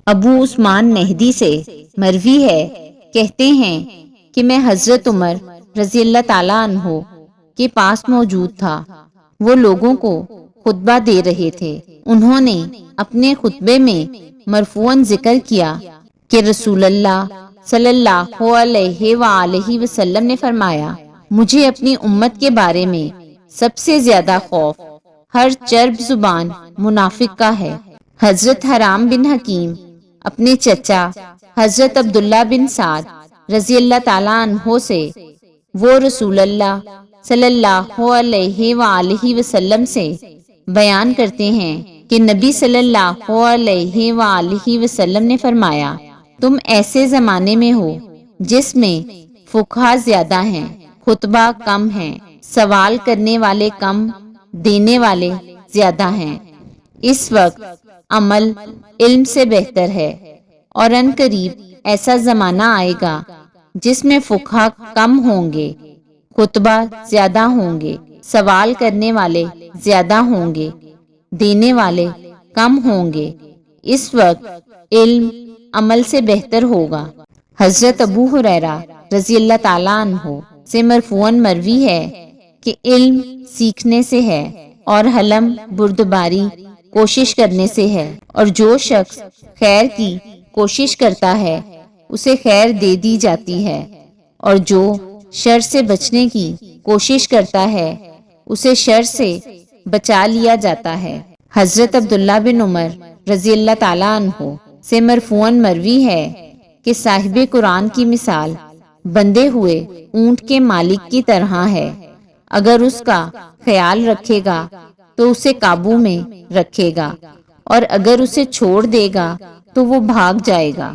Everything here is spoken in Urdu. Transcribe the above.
ابو عثمان نہدی سے مروی ہے، کہتے ہیں کہ میں حضرت عمر رضی اللہ تعالیٰ عنہ کے پاس موجود تھا۔ وہ لوگوں کو خطبہ دے رہے تھے۔ انہوں نے اپنے خطبے میں مرفوعاً ذکر کیا کہ رسول اللہ صلی اللہ علیہ وآلہ وسلم نے فرمایا، مجھے اپنی امت کے بارے میں سب سے زیادہ خوف ہر چرب زبان منافق کا ہے۔ حضرت حرام بن حکیم اپنے چچا حضرت عبداللہ بن سعد رضی اللہ تعالیٰ عنہ سے وہ رسول اللہ صلی اللہ علیہ وآلہ وسلم سے بیان کرتے ہیں کہ نبی صلی اللہ علیہ وآلہ وسلم نے فرمایا، تم ایسے زمانے میں ہو جس میں فقہا زیادہ ہیں، خطبہ کم ہیں، سوال کرنے والے کم، دینے والے زیادہ ہیں۔ اس وقت عمل علم سے بہتر ہے، اور ان قریب ایسا زمانہ آئے گا جس میں فقہا کم ہوں گے، خطبہ زیادہ ہوں گے، سوال کرنے والے زیادہ ہوں گے، دینے والے کم ہوں گے۔ اس وقت علم عمل سے بہتر ہوگا۔ حضرت ابو ہریرہ رضی اللہ تعالیٰ عنہ سے مرفوعاً مروی ہے کہ علم سیکھنے سے ہے، اور حلم بردباری کوشش کرنے سے ہے، اور جو شخص خیر کی کوشش کرتا ہے اسے خیر دے دی جاتی ہے، اور جو شر سے بچنے کی کوشش کرتا ہے اسے شر سے بچا لیا جاتا ہے۔ حضرت عبداللہ بن عمر رضی اللہ تعالیٰ عنہ سے مرفوعاً مروی ہے کہ صاحب قرآن کی مثال بندھے ہوئے اونٹ کے مالک کی طرح ہے، اگر اس کا خیال رکھے گا تو اسے قابو میں رکھے گا، اور اگر اسے چھوڑ دے گا تو وہ بھاگ جائے گا۔